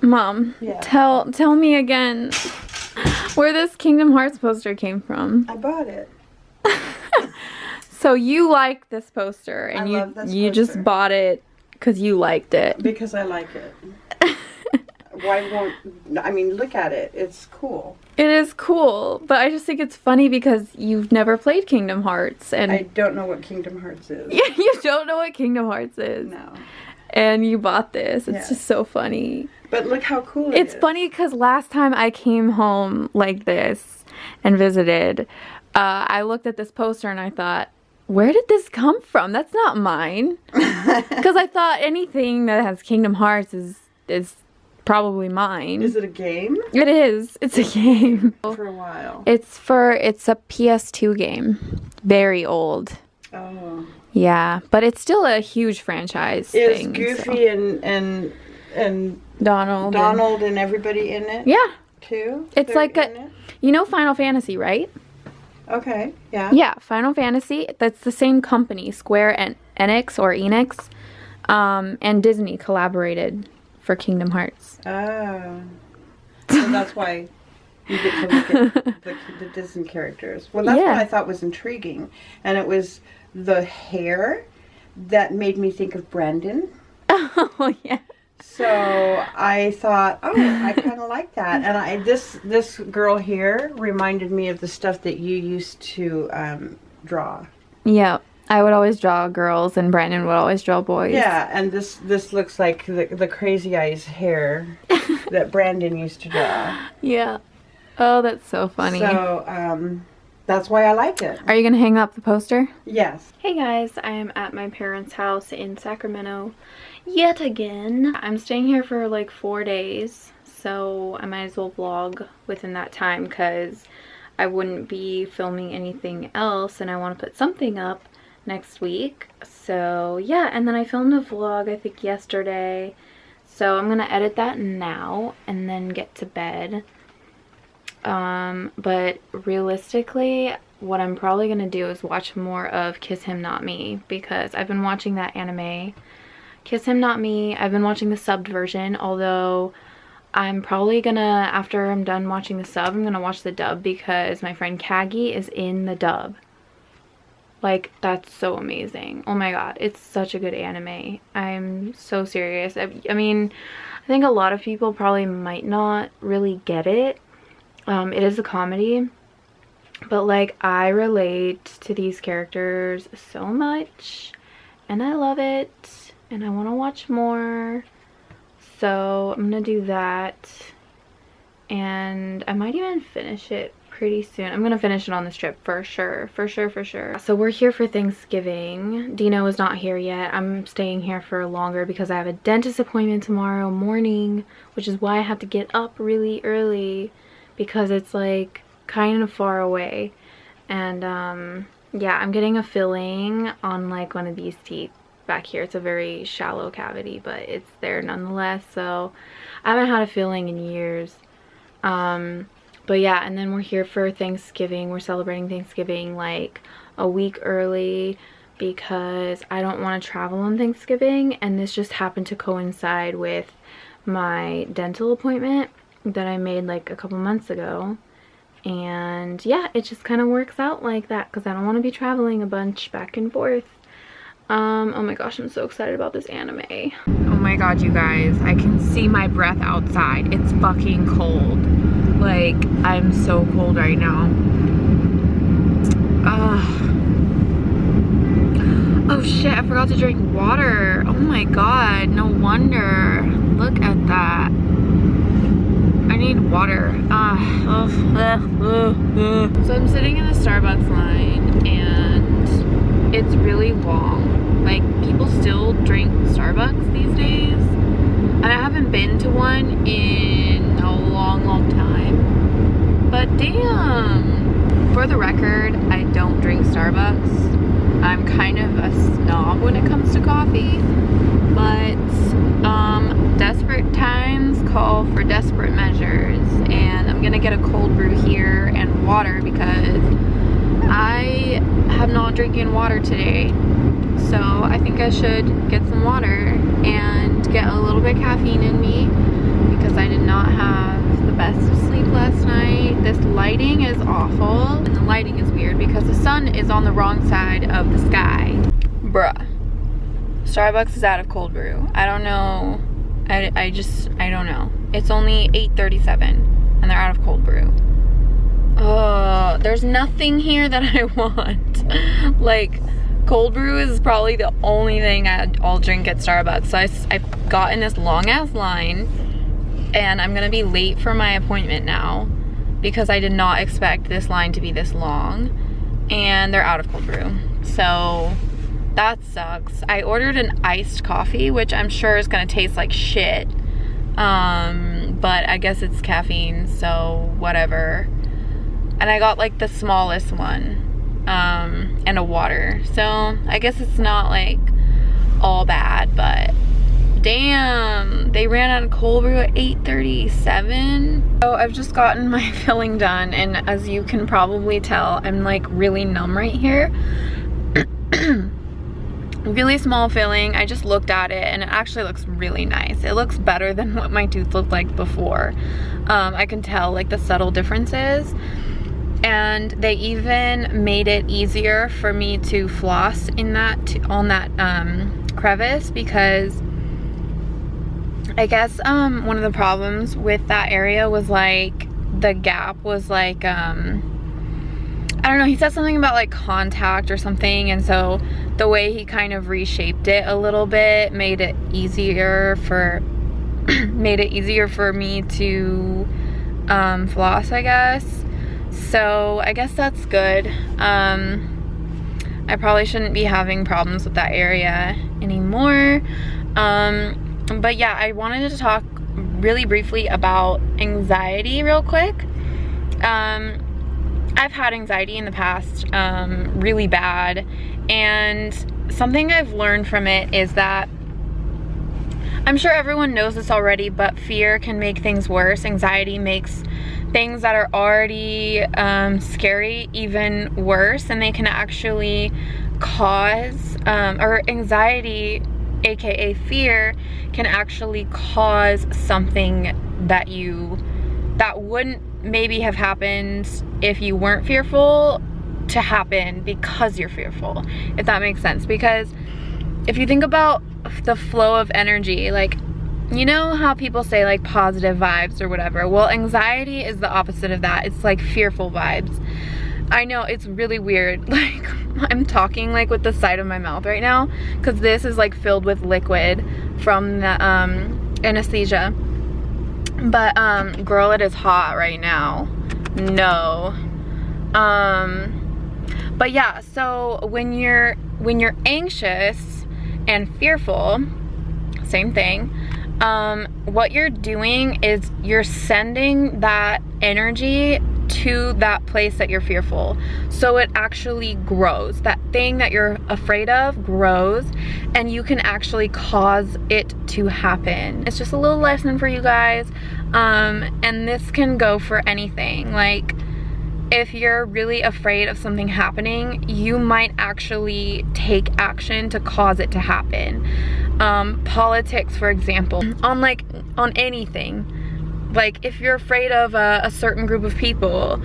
Mom, Yeah. tell me again where this Kingdom Hearts poster came from. I bought it. So you like this poster, and I love this you poster. just bought it because you liked it. Because I like it. Why won't... I mean, look at it. It's cool. It is cool, but I just think it's funny because you've never played Kingdom Hearts, and I don't know what Kingdom Hearts is. yeah, you don't know what Kingdom Hearts is. No. And you bought this. It's Yeah. just so funny. But look how cool it is. It's funny because last time I came home like this and visited, I looked at this poster and I thought, where did this come from? That's not mine. Because I thought anything that has Kingdom Hearts is probably mine. Is it a game? It is. It's a game. For a while. It's a PS2 game. Very old. Oh. Yeah, but it's still a huge franchise Is thing. Goofy and Donald and everybody in it? Yeah. Too? It's They're like in it? you know Final Fantasy, right? Okay, yeah. Yeah, Final Fantasy. That's the same company, Square and Enix or Enix, and Disney collaborated for Kingdom Hearts. Oh. So that's why you get to look at the Disney characters. Well, that's Yeah. what I thought was intriguing. And it was the hair that made me think of Brandon. Oh yeah. So I thought, oh, I kind of like that. And this girl here reminded me of the stuff that you used to draw. Yeah. I would always draw girls, and Brandon would always draw boys. Yeah, and this looks like the Crazy Eyes hair that Brandon used to draw. Yeah. Oh, that's so funny. So that's why I like it. Are you gonna hang up the poster? Yes. Hey guys, I am at my parents' house in Sacramento yet again. I'm staying here for like 4 days, so I might as well vlog within that time because I wouldn't be filming anything else, and I want to put something up next week. So yeah, and then I filmed a vlog I think yesterday, so I'm gonna edit that now and then get to bed. But realistically, what I'm probably gonna do is watch more of Kiss Him Not Me, because I've been watching that anime Kiss Him Not Me. I've been watching the subbed version, although I'm probably gonna, after I'm done watching the sub, I'm gonna watch the dub because my friend Kagi is in the dub. Like, that's so amazing. Oh my god, it's such a good anime. I'm so serious. I mean, I think a lot of people probably might not really get it. It is a comedy, but like, I relate to these characters so much, and I love it, and I want to watch more. So I'm gonna do that, and I might even finish it pretty soon. I'm gonna finish it on this trip for sure, for sure. So we're here for Thanksgiving. Dino is not here yet. I'm staying here for longer because I have a dentist appointment tomorrow morning, which is why I have to get up really early because it's like kind of far away. And yeah, I'm getting a filling on like one of these teeth back here. It's a very shallow cavity, but it's there nonetheless. So I haven't had a filling in years. But yeah, and then we're here for Thanksgiving. We're celebrating Thanksgiving like a week early because I don't want to travel on Thanksgiving, and this just happened to coincide with my dental appointment that I made like a couple months ago. And yeah, it just kind of works out like that because I don't want to be traveling a bunch back and forth. Oh my gosh, I'm so excited about this anime. Oh my god, you guys, I can see my breath outside. It's fucking cold. Like, I'm so cold right now. Oh shit, I forgot to drink water. Oh my god, no wonder. Look at that. I need water. So I'm sitting in the Starbucks line, and it's really long. Like, people still drink Starbucks these days, and I haven't been to one in a long time. But damn! For the record, I don't drink Starbucks. I'm kind of a snob when it comes to coffee, but desperate times call for desperate measures, and I'm gonna get a cold brew here and water because I have not drinking water today. So I think I should get some water and get a little bit of caffeine in me because I did not have the best of sleep last night. This lighting is awful, and the lighting is weird because the sun is on the wrong side of the sky. Bruh. Starbucks is out of cold brew. I don't know. I don't know. It's only 8:37 and they're out of cold brew. There's nothing here that I want. Like, cold brew is probably the only thing I'll drink at Starbucks. So I've got in this long ass line and I'm gonna be late for my appointment now because I did not expect this line to be this long, and they're out of cold brew. So that sucks. I ordered an iced coffee, which I'm sure is gonna taste like shit. But I guess it's caffeine, so whatever. And I got like the smallest one, and a water. So I guess it's not like all bad, but damn, they ran out of cold brew at 8:37. So I've just gotten my filling done, and as you can probably tell, I'm like really numb right here. Really small filling. I just looked at it and it actually looks really nice. It looks better than what my tooth looked like before. I can tell like the subtle differences, and they even made it easier for me to floss in that on that crevice, because I guess one of the problems with that area was like the gap was like I don't know, he said something about like contact or something, and so the way he kind of reshaped it a little bit made it easier for me to floss, I guess. So I guess that's good. I probably shouldn't be having problems with that area anymore. But yeah, I wanted to talk really briefly about anxiety real quick. I've had anxiety in the past, really bad, and something I've learned from it is that, I'm sure everyone knows this already, but fear can make things worse. Anxiety makes things that are already scary even worse, and they can actually cause, or anxiety, aka fear, can actually cause something that wouldn't maybe have happened if you weren't fearful to happen because you're fearful, if that makes sense. Because if you think about the flow of energy, like, you know how people say like positive vibes or whatever? Well, anxiety is the opposite of that. It's like fearful vibes. I know, it's really weird. Like, I'm talking like with the side of my mouth right now because this is like filled with liquid from the anesthesia. But girl, it is hot right now. No. But yeah, so when you're anxious and fearful, same thing. What you're doing is you're sending that energy to that place that you're fearful. So it actually grows. That thing that you're afraid of grows, and you can actually cause it to happen. It's just a little lesson for you guys. And this can go for anything. Like, if you're really afraid of something happening, you might actually take action to cause it to happen. Politics, for example, on anything. Like, if you're afraid of a certain group of people,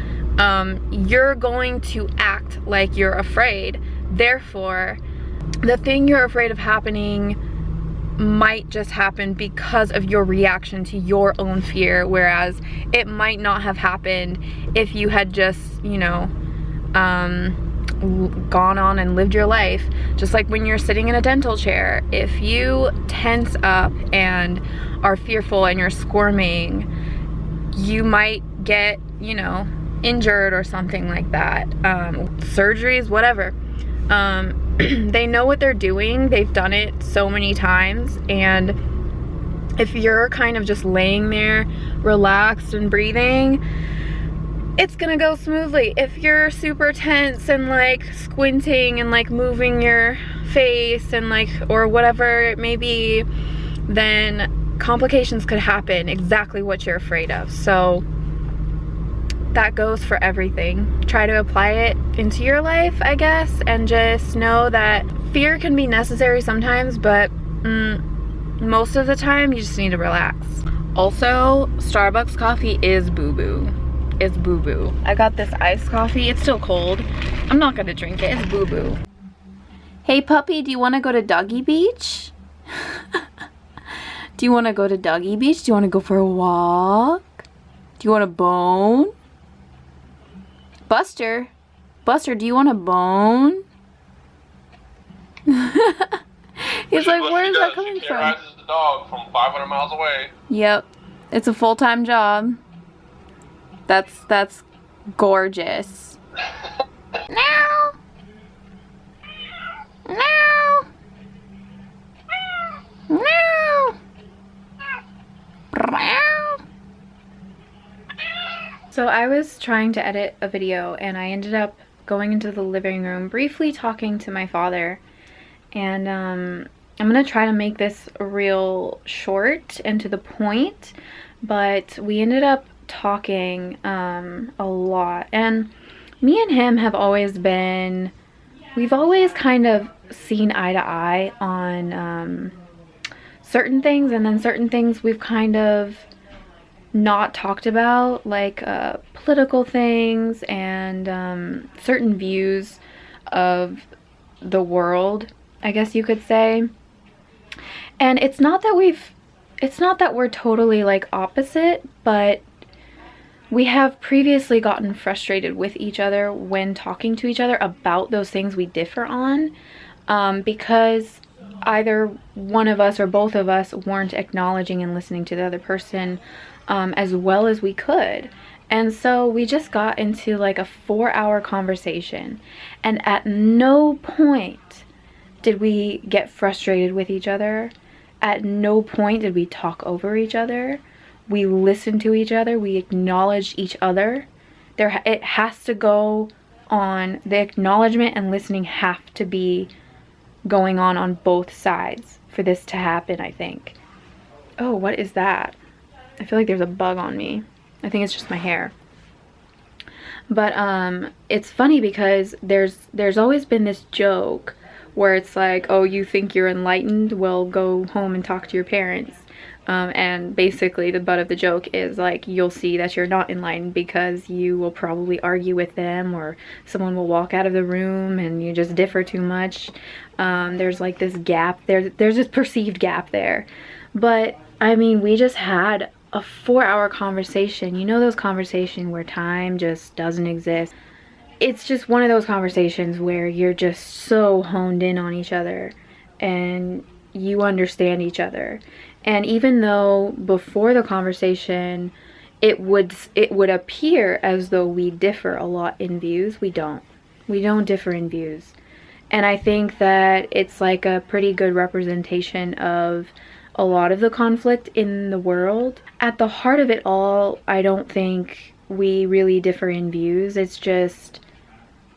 you're going to act like you're afraid. Therefore, the thing you're afraid of happening might just happen because of your reaction to your own fear, whereas it might not have happened if you had just, you know, gone on and lived your life. Just like when you're sitting in a dental chair, if you tense up and are fearful and you're squirming, you might get, you know, injured or something like that. Surgeries, whatever. They know what they're doing. They've done it so many times, and if you're kind of just laying there relaxed and breathing, it's gonna go smoothly. If you're super tense and like squinting and like moving your face and like, or whatever it may be, then complications could happen, exactly what you're afraid of. So that goes for everything. Try to apply it into your life, I guess, and just know that fear can be necessary sometimes, but most of the time you just need to relax. Also, Starbucks coffee is boo-boo. It's boo-boo. I got this iced coffee. It's still cold. I'm not gonna drink it. It's boo-boo. Hey puppy, do you want to go to Doggy Beach? Do you want to go to Doggy Beach? Do you want to go for a walk? Do you want a bone? Buster, do you want a bone? He's like, where is that coming from? Rides the dog from 500 miles away. Yep, it's a full-time job. That's gorgeous. No. No. No. So I was trying to edit a video and I ended up going into the living room, briefly talking to my father. And I'm gonna try to make this real short and to the point, but we ended up talking a lot. And me and him have always been, we've always kind of seen eye to eye on certain things, and then certain things we've kind of not talked about, like political things and certain views of the world, I guess you could say. And it's not that we're totally like opposite, but we have previously gotten frustrated with each other when talking to each other about those things we differ on, because either one of us or both of us weren't acknowledging and listening to the other person as well as we could. And so we just got into like a 4-hour conversation, and at no point did we get frustrated with each other. At no point did we talk over each other. We listened to each other. We acknowledged each other. It has to go on, the acknowledgement and listening have to be going on both sides for this to happen, I think. Oh, what is that? I feel like there's a bug on me. I think it's just my hair. But it's funny because there's always been this joke where it's like, oh, you think you're enlightened? Well, go home and talk to your parents. And basically the butt of the joke is like, you'll see that you're not enlightened because you will probably argue with them, or someone will walk out of the room and you just differ too much. There's like this gap there. There's this perceived gap there. But I mean, we just had a 4-hour conversation. You know, those conversations where time just doesn't exist. It's just one of those conversations where you're just so honed in on each other and you understand each other. And even though before the conversation it would appear as though we differ a lot in views, we don't differ in views. And I think that it's like a pretty good representation of a lot of the conflict in the world. At the heart of it all, I don't think we really differ in views. It's just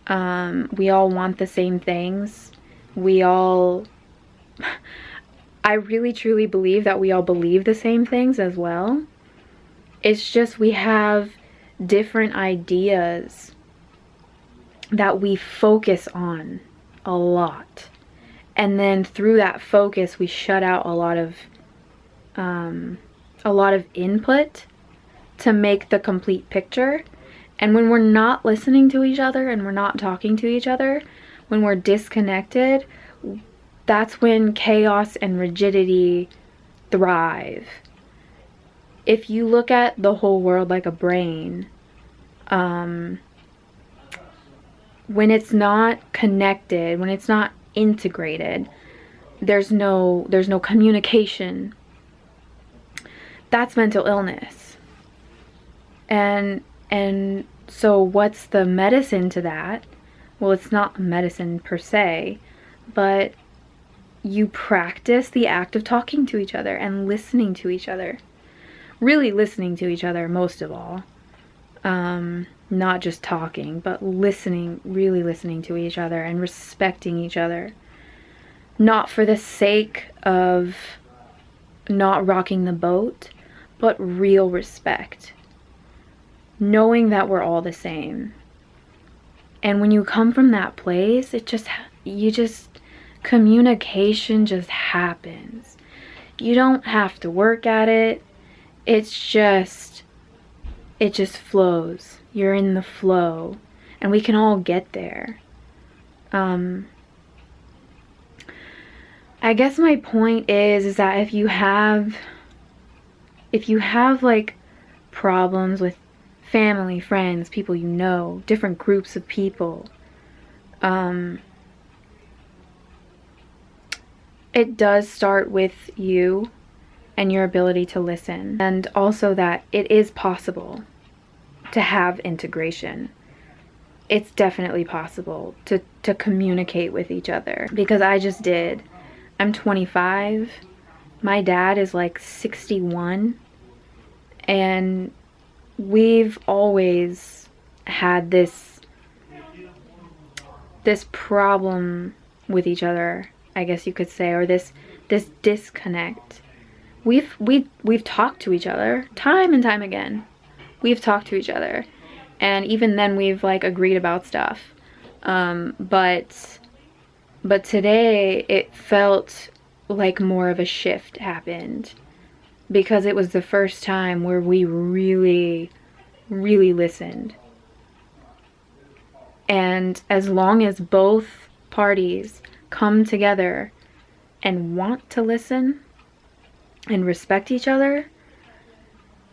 we all want the same things. I really truly believe that we all believe the same things as well. It's just we have different ideas that we focus on a lot. And then through that focus, we shut out a lot of input to make the complete picture. And when we're not listening to each other and we're not talking to each other, when we're disconnected, that's when chaos and rigidity thrive. If you look at the whole world like a brain, when it's not connected, when it's not integrated, there's no communication. That's mental illness. And so what's the medicine to that? Well, it's not medicine per se, but you practice the act of talking to each other and listening to each other. Really listening to each other most of all. Not just talking, but listening, really listening to each other and respecting each other. Not for the sake of not rocking the boat, but real respect. Knowing that we're all the same. And when you come from that place, communication just happens. You don't have to work at it. it just flows. You're in the flow, and we can all get there. I guess my point is that if you have like problems with family, friends, people you know, different groups of people, it does start with you and your ability to listen, and also that it is possible to have integration. It's definitely possible to communicate with each other, because I just did. I'm 25. My dad is like 61, and we've always had this problem with each other, I guess you could say, or this disconnect. We've talked to each other time and time again. We've talked to each other, and even then we've like agreed about stuff. But today it felt like more of a shift happened, because it was the first time where we really listened. And as long as both parties come together and want to listen and respect each other,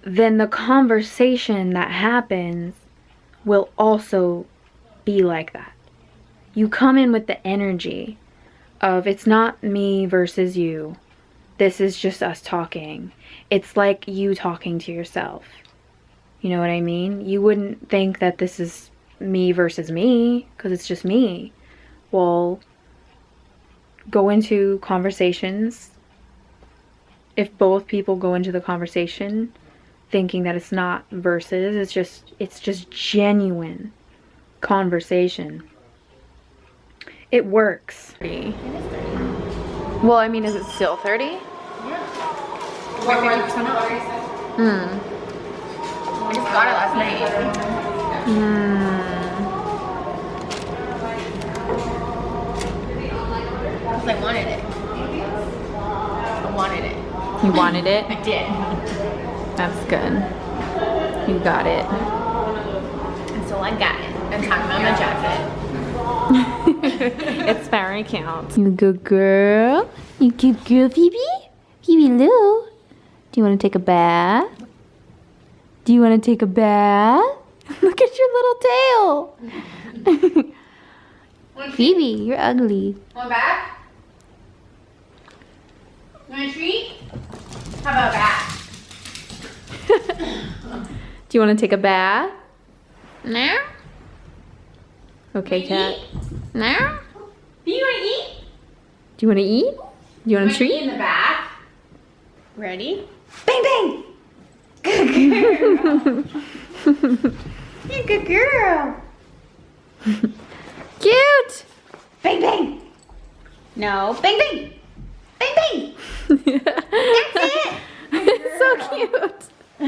then the conversation that happens will also be like that. You come in with the energy of, it's not me versus you. This is just us talking. It's like you talking to yourself. You know what I mean? You wouldn't think that this is me versus me, because it's just me. Well, go into conversations. If both people go into the conversation thinking that it's not versus, it's just genuine conversation, it works. Well, I mean, is it still 30? Yeah. Wait, 50% off. I just got it last night. Because I wanted it. I wanted it. You wanted it? I did. That's good. You got it. And so I got it. I'm talking about my jacket. It's very cute. You good girl? You good girl, Phoebe? Phoebe Lou? Do you want to take a bath? Do you want to take a bath? Look at your little tail. Phoebe, you're ugly. Want back? You want a treat? How about that? Do you want to take a bath? No? Okay, cat. No? Do you want to eat? Do you want to eat? Do you want a treat? In the bath. Ready? Bang bang! Good girl. You're a good girl. Cute! Bang bang! No, bang bang! Bang bang! That's it! It's so cute.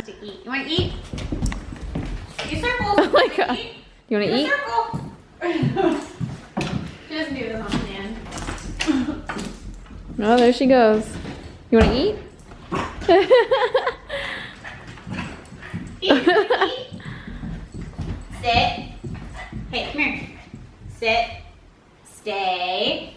To eat. You want to eat? Do circles. Oh my god. Eat. You want to eat? Circle. She doesn't do this on command. Oh, there she goes. You want to eat? Eat. Sit. Hey, come here. Sit. Stay.